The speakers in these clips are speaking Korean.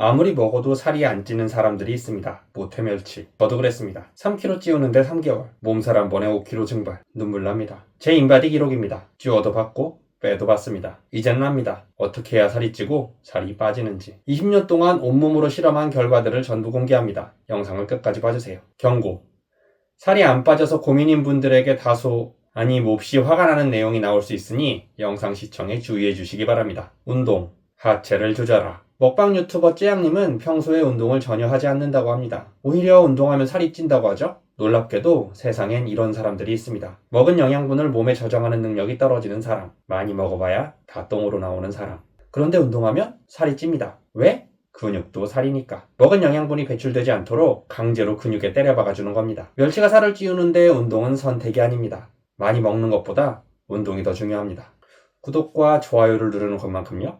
아무리 먹어도 살이 안 찌는 사람들이 있습니다. 모태멸치. 저도 그랬습니다. 3kg 찌우는데 3개월. 몸살 한 번에 5kg 증발. 눈물 납니다. 제 인바디 기록입니다. 찌워도 받고 빼도 받습니다. 이제는 압니다. 어떻게 해야 살이 찌고 살이 빠지는지. 20년 동안 온몸으로 실험한 결과들을 전부 공개합니다. 영상을 끝까지 봐주세요. 경고. 살이 안 빠져서 고민인 분들에게 다소 몹시 화가 나는 내용이 나올 수 있으니 영상 시청에 주의해 주시기 바랍니다. 운동. 하체를 조져라. 먹방 유튜버 쯔양님은 평소에 운동을 전혀 하지 않는다고 합니다. 오히려 운동하면 살이 찐다고 하죠? 놀랍게도 세상엔 이런 사람들이 있습니다. 먹은 영양분을 몸에 저장하는 능력이 떨어지는 사람. 많이 먹어봐야 다 똥으로 나오는 사람. 그런데 운동하면 살이 찝니다. 왜? 근육도 살이니까. 먹은 영양분이 배출되지 않도록 강제로 근육에 때려박아주는 겁니다. 멸치가 살을 찌우는데 운동은 선택이 아닙니다. 많이 먹는 것보다 운동이 더 중요합니다. 구독과 좋아요를 누르는 것만큼요.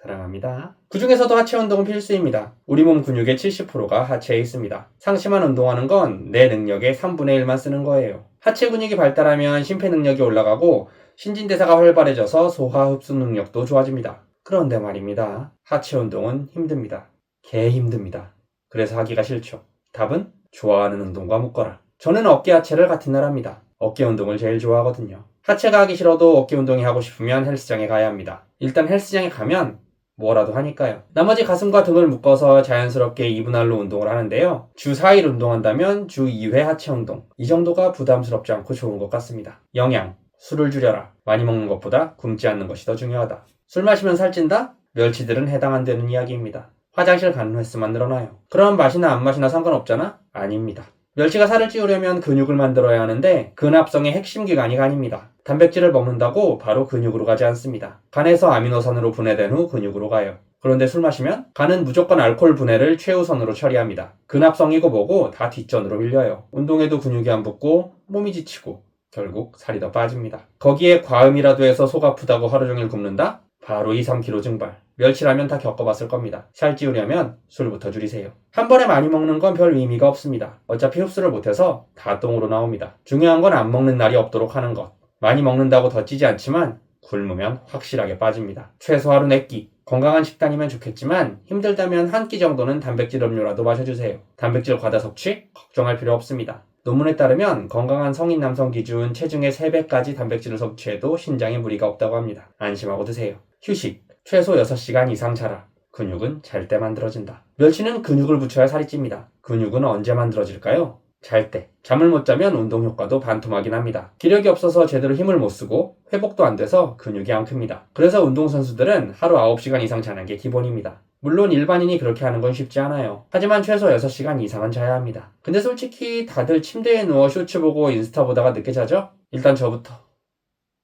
사랑합니다. 그 중에서도 하체 운동은 필수입니다. 우리 몸 근육의 70%가 하체에 있습니다. 상체만 운동하는 건 내 능력의 3분의 1만 쓰는 거예요. 하체 근육이 발달하면 심폐 능력이 올라가고 신진대사가 활발해져서 소화 흡수 능력도 좋아집니다. 그런데 말입니다. 하체 운동은 힘듭니다. 개 힘듭니다. 그래서 하기가 싫죠. 답은 좋아하는 운동과 묶어라. 저는 어깨 하체를 같은 날 합니다. 어깨 운동을 제일 좋아하거든요. 하체가 하기 싫어도 어깨 운동이 하고 싶으면 헬스장에 가야 합니다. 일단 헬스장에 가면 뭐라도 하니까요. 나머지 가슴과 등을 묶어서 자연스럽게 2분할로 운동을 하는데요. 주 4일 운동한다면 주 2회 하체 운동. 이 정도가 부담스럽지 않고 좋은 것 같습니다. 영양. 술을 줄여라. 많이 먹는 것보다 굶지 않는 것이 더 중요하다. 술 마시면 살찐다? 멸치들은 해당 안 되는 이야기입니다. 화장실 가는 횟수만 늘어나요. 그럼 마시나 안 마시나 상관없잖아? 아닙니다. 멸치가 살을 찌우려면 근육을 만들어야 하는데 근합성의 핵심 기관이 간입니다. 단백질을 먹는다고 바로 근육으로 가지 않습니다. 간에서 아미노산으로 분해된 후 근육으로 가요. 그런데 술 마시면 간은 무조건 알코올 분해를 최우선으로 처리합니다. 근합성이고 뭐고 다 뒷전으로 밀려요. 운동해도 근육이 안 붙고 몸이 지치고 결국 살이 더 빠집니다. 거기에 과음이라도 해서 속 아프다고 하루 종일 굶는다? 바로 2-3kg 증발. 멸치라면 다 겪어봤을 겁니다. 살 찌우려면 술부터 줄이세요. 한 번에 많이 먹는 건 별 의미가 없습니다. 어차피 흡수를 못해서 다 똥으로 나옵니다. 중요한 건 안 먹는 날이 없도록 하는 것. 많이 먹는다고 더 찌지 않지만 굶으면 확실하게 빠집니다. 최소 하루 4끼. 건강한 식단이면 좋겠지만 힘들다면 한 끼 정도는 단백질 음료라도 마셔주세요. 단백질 과다 섭취? 걱정할 필요 없습니다. 논문에 따르면 건강한 성인 남성 기준 체중의 3배까지 단백질을 섭취해도 신장에 무리가 없다고 합니다. 안심하고 드세요. 휴식. 최소 6시간 이상 자라. 근육은 잘 때 만들어진다. 멸치는 근육을 붙여야 살이 찝니다. 근육은 언제 만들어질까요? 잘 때. 잠을 못 자면 운동 효과도 반토막이 납니다. 기력이 없어서 제대로 힘을 못 쓰고 회복도 안 돼서 근육이 안 큽니다. 그래서 운동선수들은 하루 9시간 이상 자는 게 기본입니다. 물론 일반인이 그렇게 하는 건 쉽지 않아요. 하지만 최소 6시간 이상은 자야 합니다. 근데 솔직히 다들 침대에 누워 쇼츠 보고 인스타 보다가 늦게 자죠? 일단 저부터.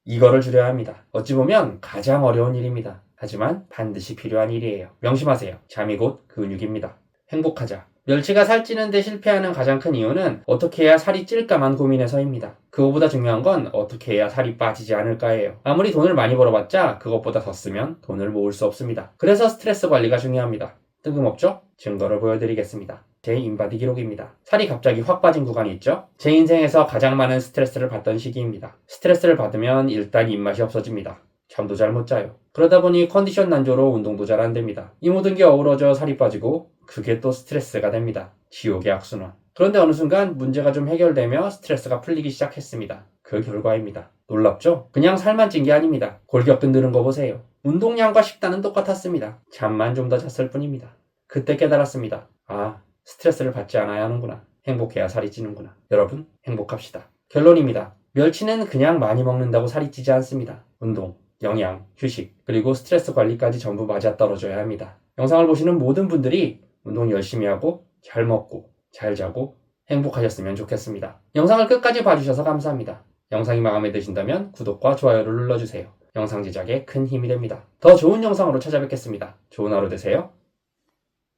이거를 줄여야 합니다. 어찌 보면 가장 어려운 일입니다. 하지만 반드시 필요한 일이에요. 명심하세요. 잠이 곧 근육입니다. 행복하자. 멸치가 살찌는데 실패하는 가장 큰 이유는 어떻게 해야 살이 찔까만 고민해서입니다. 그거보다 중요한 건 어떻게 해야 살이 빠지지 않을까예요. 아무리 돈을 많이 벌어봤자 그것보다 더 쓰면 돈을 모을 수 없습니다. 그래서 스트레스 관리가 중요합니다. 뜬금없죠? 증거를 보여드리겠습니다. 제 인바디 기록입니다. 살이 갑자기 확 빠진 구간이 있죠? 제 인생에서 가장 많은 스트레스를 받던 시기입니다. 스트레스를 받으면 일단 입맛이 없어집니다. 잠도 잘 못 자요. 그러다 보니 컨디션 난조로 운동도 잘 안 됩니다. 이 모든 게 어우러져 살이 빠지고 그게 또 스트레스가 됩니다. 지옥의 악순환. 그런데 어느 순간 문제가 좀 해결되며 스트레스가 풀리기 시작했습니다. 그 결과입니다. 놀랍죠? 그냥 살만 찐 게 아닙니다. 골격근 늘은 거 보세요. 운동량과 식단은 똑같았습니다. 잠만 좀 더 잤을 뿐입니다. 그때 깨달았습니다. 아, 스트레스를 받지 않아야 하는구나. 행복해야 살이 찌는구나. 여러분, 행복합시다. 결론입니다. 멸치는 그냥 많이 먹는다고 살이 찌지 않습니다. 운동, 영양, 휴식, 그리고 스트레스 관리까지 전부 맞아떨어져야 합니다. 영상을 보시는 모든 분들이 운동 열심히 하고 잘 먹고 잘 자고 행복하셨으면 좋겠습니다. 영상을 끝까지 봐주셔서 감사합니다. 영상이 마음에 드신다면 구독과 좋아요를 눌러주세요. 영상 제작에 큰 힘이 됩니다. 더 좋은 영상으로 찾아뵙겠습니다. 좋은 하루 되세요.